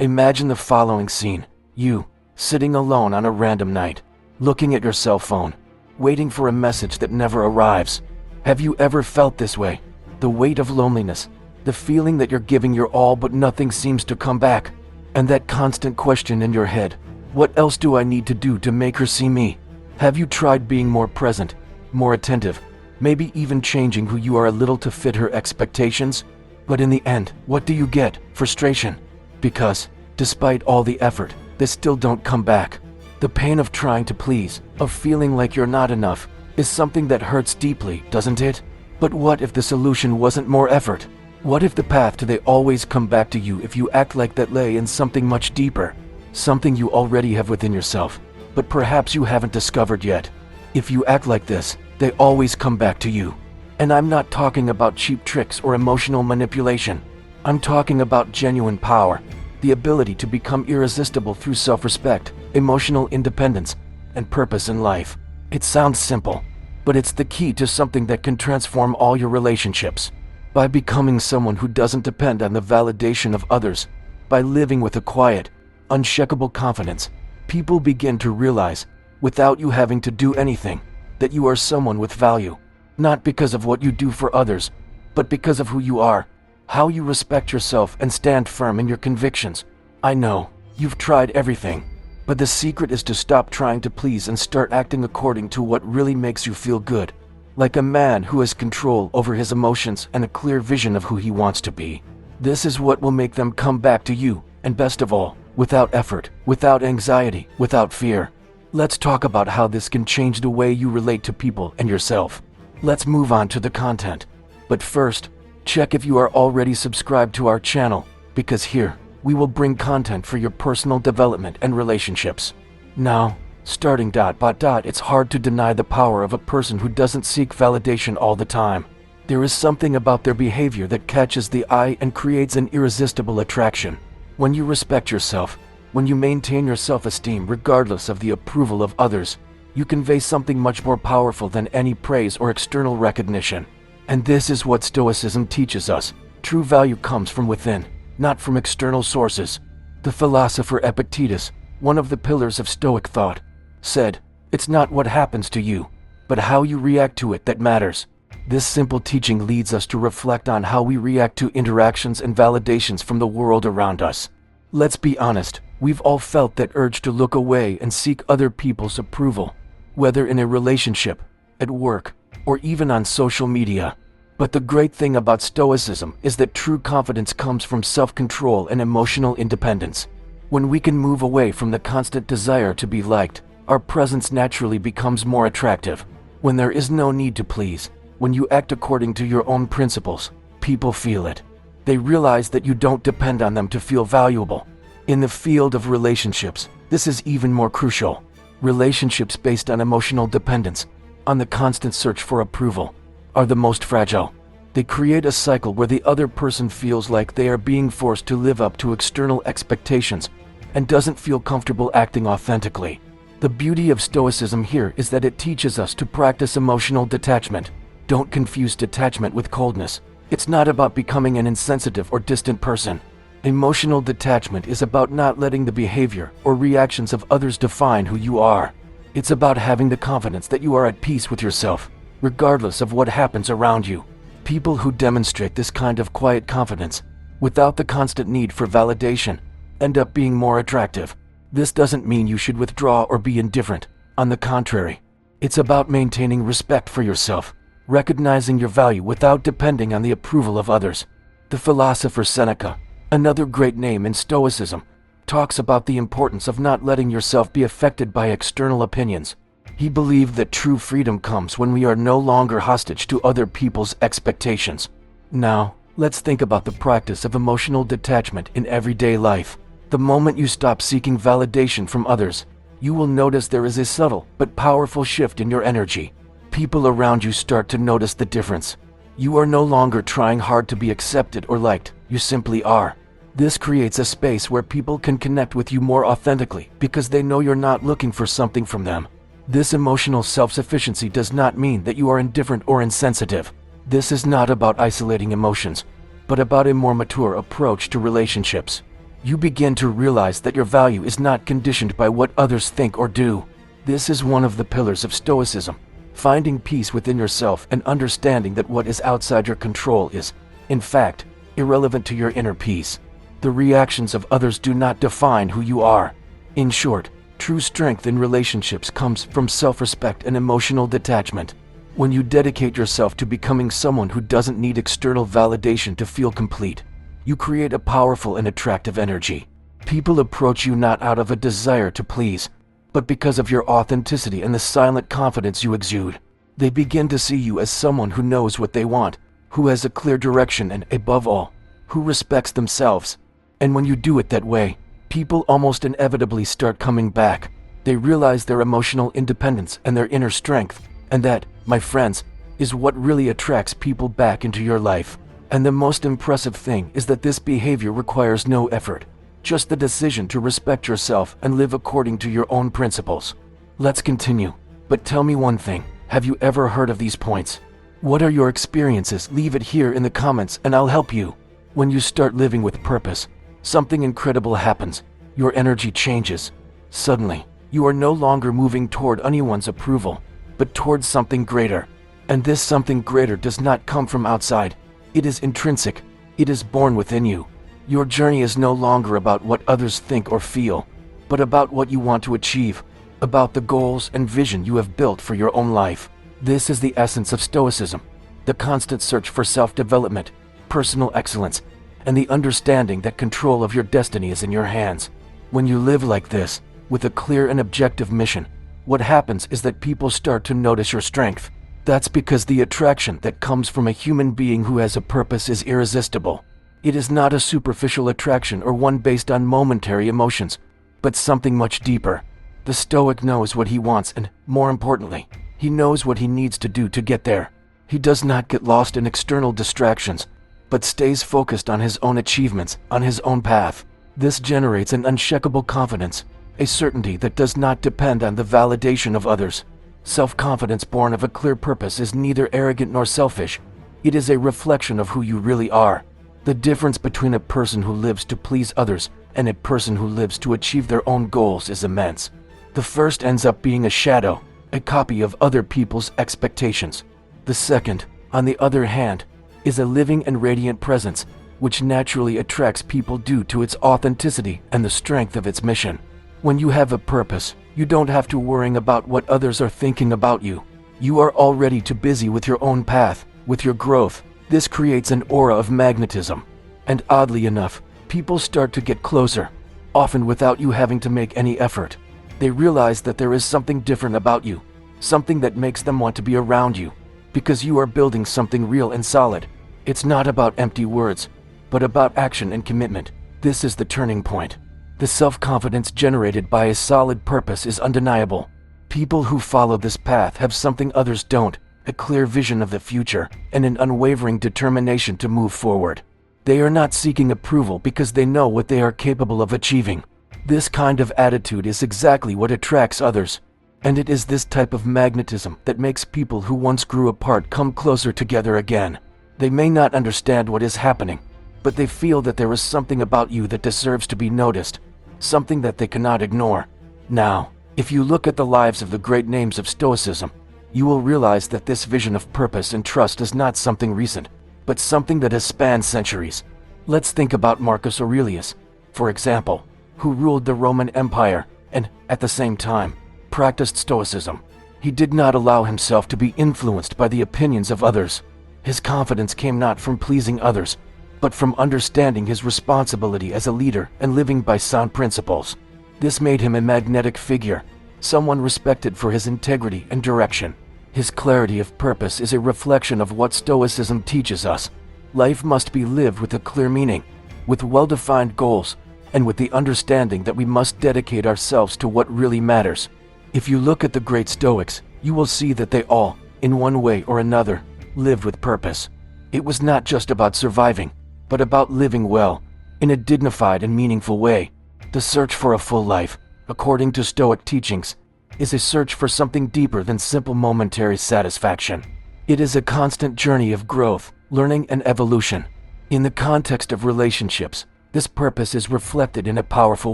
Imagine the following scene. You, sitting alone on a random night, looking at your cell phone, waiting for a message that never arrives. Have you ever felt this way? The weight of loneliness, the feeling that you're giving your all but nothing seems to come back, and that constant question in your head, what else do I need to do to make her see me? Have you tried being more present, more attentive, maybe even changing who you are a little to fit her expectations? But in the end, what do you get? Frustration. Because, despite all the effort, they still don't come back. The pain of trying to please, of feeling like you're not enough, is something that hurts deeply, doesn't it? But what if the solution wasn't more effort? What if the path to they always come back to you if you act like that lay in something much deeper? Something you already have within yourself, but perhaps you haven't discovered yet. If you act like this, they always come back to you. And I'm not talking about cheap tricks or emotional manipulation. I'm talking about genuine power, the ability to become irresistible through self-respect, emotional independence, and purpose in life. It sounds simple, but it's the key to something that can transform all your relationships. By becoming someone who doesn't depend on the validation of others, by living with a quiet, unshakable confidence, people begin to realize, without you having to do anything, that you are someone with value, not because of what you do for others, but because of who you are, how you respect yourself and stand firm in your convictions. I know, you've tried everything, but the secret is to stop trying to please and start acting according to what really makes you feel good. Like a man who has control over his emotions and a clear vision of who he wants to be. This is what will make them come back to you, and best of all, without effort, without anxiety, without fear. Let's talk about how this can change the way you relate to people and yourself. Let's move on to the content. But first, check if you are already subscribed to our channel, because here, we will bring content for your personal development and relationships. Now, starting it's hard to deny the power of a person who doesn't seek validation all the time. There is something about their behavior that catches the eye and creates an irresistible attraction. When you respect yourself, when you maintain your self-esteem regardless of the approval of others, you convey something much more powerful than any praise or external recognition. And this is what Stoicism teaches us. True value comes from within, not from external sources. The philosopher Epictetus, one of the pillars of Stoic thought, said, "It's not what happens to you, but how you react to it that matters." This simple teaching leads us to reflect on how we react to interactions and validations from the world around us. Let's be honest, we've all felt that urge to look away and seek other people's approval, whether in a relationship, at work, or even on social media. But the great thing about Stoicism is that true confidence comes from self-control and emotional independence. When we can move away from the constant desire to be liked, our presence naturally becomes more attractive. When there is no need to please, when you act according to your own principles, people feel it. They realize that you don't depend on them to feel valuable. In the field of relationships, this is even more crucial. Relationships based on emotional dependence, on the constant search for approval, are the most fragile. They create a cycle where the other person feels like they are being forced to live up to external expectations and doesn't feel comfortable acting authentically. The beauty of Stoicism here is that it teaches us to practice emotional detachment. Don't confuse detachment with coldness. It's not about becoming an insensitive or distant person. Emotional detachment is about not letting the behavior or reactions of others define who you are. It's about having the confidence that you are at peace with yourself, regardless of what happens around you. People who demonstrate this kind of quiet confidence, without the constant need for validation, end up being more attractive. This doesn't mean you should withdraw or be indifferent. On the contrary, it's about maintaining respect for yourself, recognizing your value without depending on the approval of others. The philosopher Seneca, another great name in Stoicism, talks about the importance of not letting yourself be affected by external opinions. He believed that true freedom comes when we are no longer hostage to other people's expectations. Now, let's think about the practice of emotional detachment in everyday life. The moment you stop seeking validation from others, you will notice there is a subtle but powerful shift in your energy. People around you start to notice the difference. You are no longer trying hard to be accepted or liked, you simply are. This creates a space where people can connect with you more authentically because they know you're not looking for something from them. This emotional self-sufficiency does not mean that you are indifferent or insensitive. This is not about isolating emotions, but about a more mature approach to relationships. You begin to realize that your value is not conditioned by what others think or do. This is one of the pillars of Stoicism, finding peace within yourself and understanding that what is outside your control is, in fact, irrelevant to your inner peace. The reactions of others do not define who you are. In short, true strength in relationships comes from self-respect and emotional detachment. When you dedicate yourself to becoming someone who doesn't need external validation to feel complete, you create a powerful and attractive energy. People approach you not out of a desire to please, but because of your authenticity and the silent confidence you exude. They begin to see you as someone who knows what they want, who has a clear direction and, above all, who respects themselves. And when you do it that way, people almost inevitably start coming back. They realize their emotional independence and their inner strength, and that, my friends, is what really attracts people back into your life. And the most impressive thing is that this behavior requires no effort, just the decision to respect yourself and live according to your own principles. Let's continue, but tell me one thing, have you ever heard of these points? What are your experiences? Leave it here in the comments and I'll help you. When you start living with purpose, something incredible happens. Your energy changes. Suddenly, you are no longer moving toward anyone's approval, but towards something greater. And this something greater does not come from outside. It is intrinsic. It is born within you. Your journey is no longer about what others think or feel, but about what you want to achieve, about the goals and vision you have built for your own life. This is the essence of Stoicism, the constant search for self-development, personal excellence, and the understanding that control of your destiny is in your hands. When you live like this, with a clear and objective mission, what happens is that people start to notice your strength. That's because the attraction that comes from a human being who has a purpose is irresistible. It is not a superficial attraction or one based on momentary emotions, but something much deeper. The Stoic knows what he wants and, more importantly, he knows what he needs to do to get there. He does not get lost in external distractions, but stays focused on his own achievements, on his own path. This generates an unshakable confidence, a certainty that does not depend on the validation of others. Self-confidence born of a clear purpose is neither arrogant nor selfish. It is a reflection of who you really are. The difference between a person who lives to please others and a person who lives to achieve their own goals is immense. The first ends up being a shadow, a copy of other people's expectations. The second, on the other hand, is a living and radiant presence, which naturally attracts people due to its authenticity and the strength of its mission. When you have a purpose, you don't have to worry about what others are thinking about you. You are already too busy with your own path, with your growth. This creates an aura of magnetism. And oddly enough, people start to get closer, often without you having to make any effort. They realize that there is something different about you, something that makes them want to be around you, because you are building something real and solid. It's not about empty words, but about action and commitment. This is the turning point. The self-confidence generated by a solid purpose is undeniable. People who follow this path have something others don't, a clear vision of the future, and an unwavering determination to move forward. They are not seeking approval because they know what they are capable of achieving. This kind of attitude is exactly what attracts others. And it is this type of magnetism that makes people who once grew apart come closer together again. They may not understand what is happening, but they feel that there is something about you that deserves to be noticed, something that they cannot ignore. Now, if you look at the lives of the great names of Stoicism, you will realize that this vision of purpose and trust is not something recent, but something that has spanned centuries. Let's think about Marcus Aurelius, for example, who ruled the Roman Empire and, at the same time, practiced Stoicism. He did not allow himself to be influenced by the opinions of others. His confidence came not from pleasing others, but from understanding his responsibility as a leader and living by sound principles. This made him a magnetic figure, someone respected for his integrity and direction. His clarity of purpose is a reflection of what Stoicism teaches us. Life must be lived with a clear meaning, with well-defined goals, and with the understanding that we must dedicate ourselves to what really matters. If you look at the great Stoics, you will see that they all, in one way or another, lived with purpose. It was not just about surviving, but about living well, in a dignified and meaningful way. The search for a full life, according to Stoic teachings, is a search for something deeper than simple momentary satisfaction. It is a constant journey of growth, learning, and evolution. In the context of relationships, This purpose is reflected in a powerful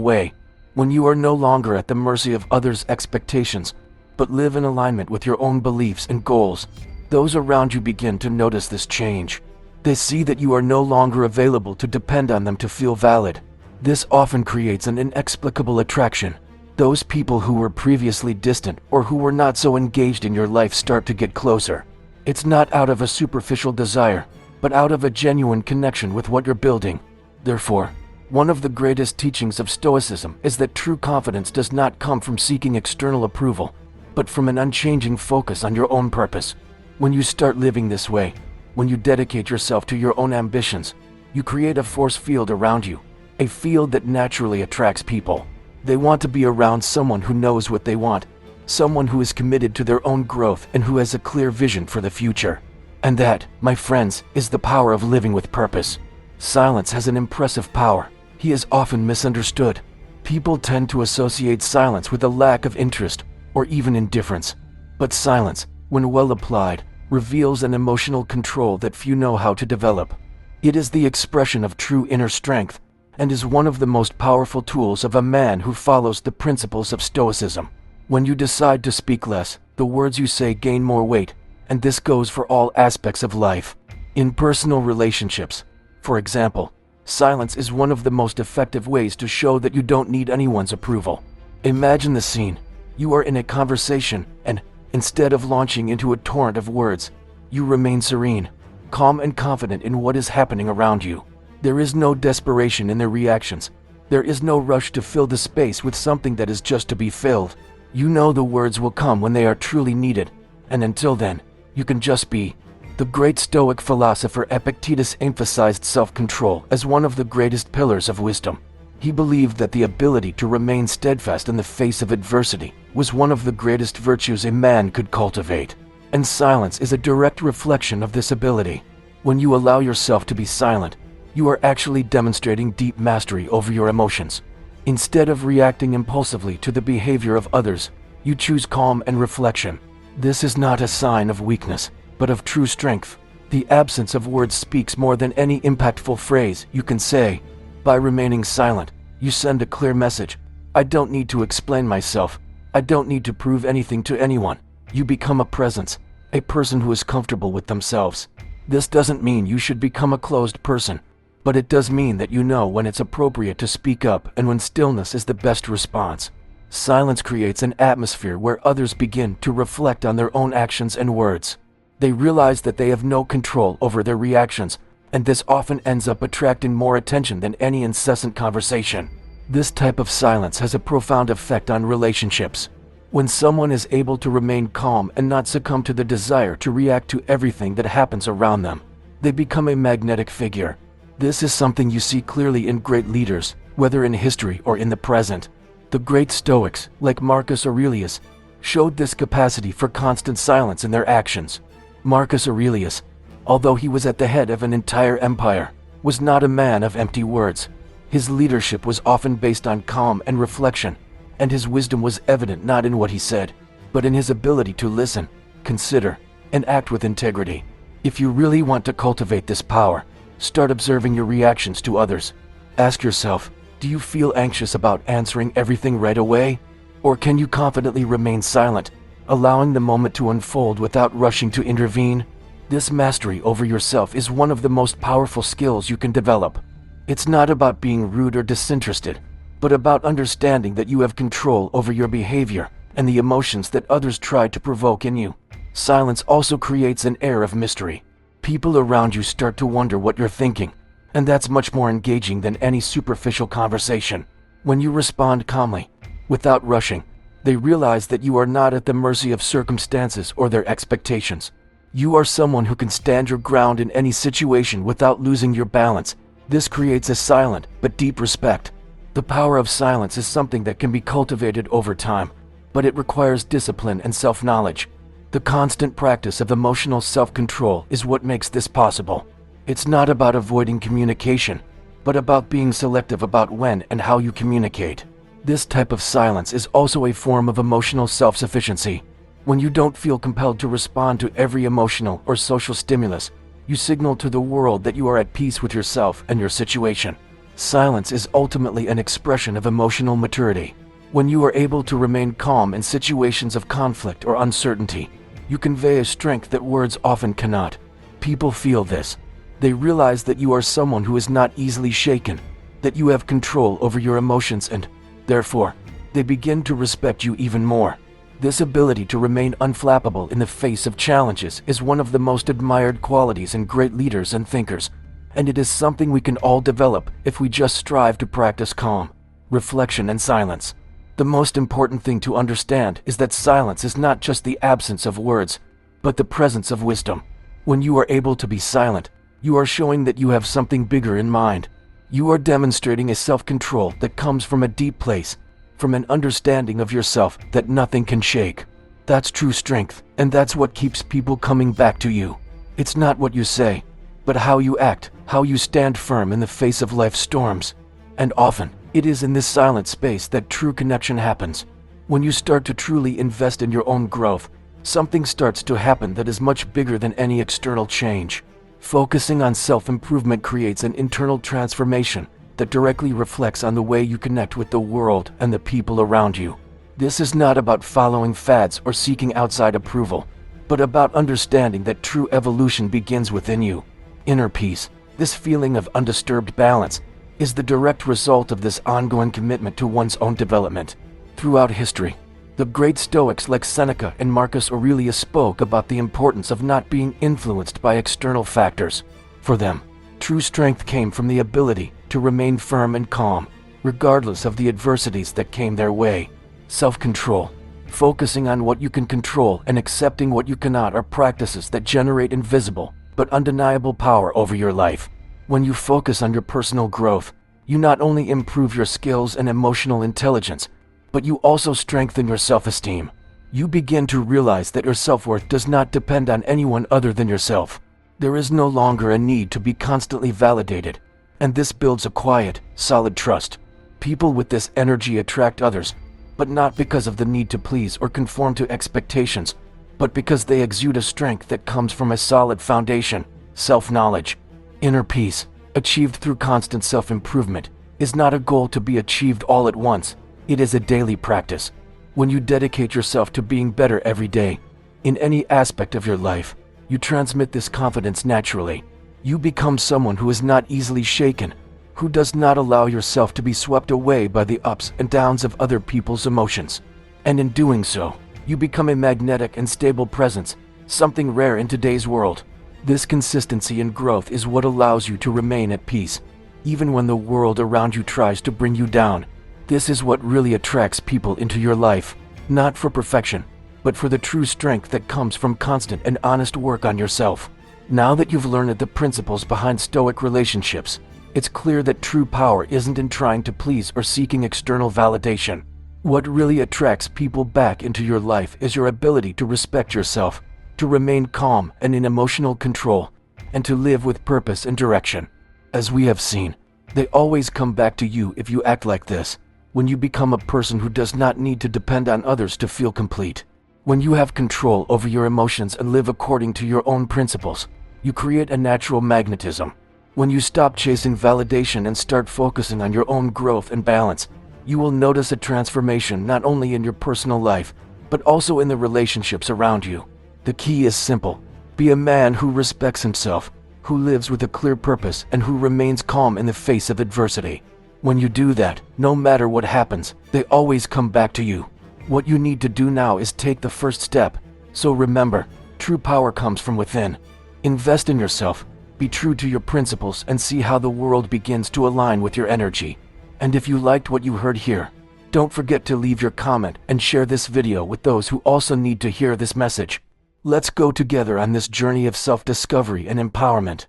way when you are no longer at the mercy of others' expectations, but live in alignment with your own beliefs and goals. Those around you begin to notice this change. They see that you are no longer available to depend on them to feel valid. This often creates an inexplicable attraction. Those people who were previously distant or who were not so engaged in your life start to get closer. It's not out of a superficial desire, but out of a genuine connection with what you're building. Therefore, one of the greatest teachings of Stoicism is that true confidence does not come from seeking external approval, but from an unchanging focus on your own purpose. When you start living this way, when you dedicate yourself to your own ambitions, you create a force field around you, a field that naturally attracts people. They want to be around someone who knows what they want, someone who is committed to their own growth and who has a clear vision for the future. And that, my friends, is the power of living with purpose. Silence has an impressive power. He is often misunderstood. People tend to associate silence with a lack of interest or even indifference. But silence, when well applied, reveals an emotional control that few know how to develop. It is the expression of true inner strength and is one of the most powerful tools of a man who follows the principles of Stoicism. When you decide to speak less, the words you say gain more weight, and this goes for all aspects of life. In personal relationships, for example, silence is one of the most effective ways to show that you don't need anyone's approval. Imagine the scene. You are in a conversation, and instead of launching into a torrent of words, you remain serene, calm and confident in what is happening around you. There is no desperation in their reactions. There is no rush to fill the space with something that is just to be filled. You know the words will come when they are truly needed, and until then, you can just be. The great Stoic philosopher Epictetus emphasized self-control as one of the greatest pillars of wisdom. He believed that the ability to remain steadfast in the face of adversity was one of the greatest virtues a man could cultivate, and silence is a direct reflection of this ability. When you allow yourself to be silent, you are actually demonstrating deep mastery over your emotions. Instead of reacting impulsively to the behavior of others, you choose calm and reflection. This is not a sign of weakness, but of true strength. The absence of words speaks more than any impactful phrase you can say. By remaining silent, you send a clear message. I don't need to explain myself. I don't need to prove anything to anyone. You become a presence, a person who is comfortable with themselves. This doesn't mean you should become a closed person, but it does mean that you know when it's appropriate to speak up and when stillness is the best response. Silence creates an atmosphere where others begin to reflect on their own actions and words. They realize that they have no control over their reactions, and this often ends up attracting more attention than any incessant conversation. This type of silence has a profound effect on relationships. When someone is able to remain calm and not succumb to the desire to react to everything that happens around them, they become a magnetic figure. This is something you see clearly in great leaders, whether in history or in the present. The great Stoics, like Marcus Aurelius, showed this capacity for constant silence in their actions. Marcus Aurelius, although he was at the head of an entire empire, was not a man of empty words. His leadership was often based on calm and reflection, and his wisdom was evident not in what he said, but in his ability to listen, consider, and act with integrity. If you really want to cultivate this power, start observing your reactions to others. Ask yourself, do you feel anxious about answering everything right away? Or can you confidently remain silent, allowing the moment to unfold without rushing to intervene? This mastery over yourself is one of the most powerful skills you can develop. It's not about being rude or disinterested, but about understanding that you have control over your behavior and the emotions that others try to provoke in you. Silence also creates an air of mystery. People around you start to wonder what you're thinking, and that's much more engaging than any superficial conversation. When you respond calmly, without rushing, they realize that you are not at the mercy of circumstances or their expectations. You are someone who can stand your ground in any situation without losing your balance. This creates a silent but deep respect. The power of silence is something that can be cultivated over time, but it requires discipline and self-knowledge. The constant practice of emotional self-control is what makes this possible. It's not about avoiding communication, but about being selective about when and how you communicate. This type of silence is also a form of emotional self-sufficiency. When you don't feel compelled to respond to every emotional or social stimulus, you signal to the world that you are at peace with yourself and your situation. Silence is ultimately an expression of emotional maturity. When you are able to remain calm in situations of conflict or uncertainty, you convey a strength that words often cannot. People feel this. They realize that you are someone who is not easily shaken, that you have control over your emotions and, therefore, they begin to respect you even more. This ability to remain unflappable in the face of challenges is one of the most admired qualities in great leaders and thinkers, and it is something we can all develop if we just strive to practice calm, reflection, and silence. The most important thing to understand is that silence is not just the absence of words, but the presence of wisdom. When you are able to be silent, you are showing that you have something bigger in mind. You are demonstrating a self-control that comes from a deep place, from an understanding of yourself that nothing can shake. That's true strength, and that's what keeps people coming back to you. It's not what you say, but how you act, how you stand firm in the face of life's storms. And often, it is in this silent space that true connection happens. When you start to truly invest in your own growth, something starts to happen that is much bigger than any external change. Focusing on self-improvement creates an internal transformation that directly reflects on the way you connect with the world and the people around you. This is not about following fads or seeking outside approval, but about understanding that true evolution begins within you. Inner peace, this feeling of undisturbed balance, is the direct result of this ongoing commitment to one's own development. Throughout history, the great Stoics like Seneca and Marcus Aurelius spoke about the importance of not being influenced by external factors. For them, true strength came from the ability to remain firm and calm, regardless of the adversities that came their way. Self-control, focusing on what you can control and accepting what you cannot, are practices that generate invisible but undeniable power over your life. When you focus on your personal growth, you not only improve your skills and emotional intelligence, but you also strengthen your self-esteem. You begin to realize that your self-worth does not depend on anyone other than yourself. There is no longer a need to be constantly validated, and this builds a quiet, solid trust. People with this energy attract others, but not because of the need to please or conform to expectations, but because they exude a strength that comes from a solid foundation, self-knowledge. Inner peace, achieved through constant self-improvement, is not a goal to be achieved all at once. It is a daily practice. When you dedicate yourself to being better every day, in any aspect of your life, you transmit this confidence naturally. You become someone who is not easily shaken, who does not allow yourself to be swept away by the ups and downs of other people's emotions. And in doing so, you become a magnetic and stable presence, something rare in today's world. This consistency and growth is what allows you to remain at peace, even when the world around you tries to bring you down. This is what really attracts people into your life, not for perfection, but for the true strength that comes from constant and honest work on yourself. Now that you've learned the principles behind Stoic relationships, it's clear that true power isn't in trying to please or seeking external validation. What really attracts people back into your life is your ability to respect yourself, to remain calm and in emotional control, and to live with purpose and direction. As we have seen, they always come back to you if you act like this. When you become a person who does not need to depend on others to feel complete. When you have control over your emotions and live according to your own principles, you create a natural magnetism. When you stop chasing validation and start focusing on your own growth and balance, you will notice a transformation not only in your personal life, but also in the relationships around you. The key is simple. Be a man who respects himself, who lives with a clear purpose, and who remains calm in the face of adversity. When you do that, no matter what happens, they always come back to you. What you need to do now is take the first step. So remember, true power comes from within. Invest in yourself, be true to your principles, and see how the world begins to align with your energy. And if you liked what you heard here, don't forget to leave your comment and share this video with those who also need to hear this message. Let's go together on this journey of self-discovery and empowerment.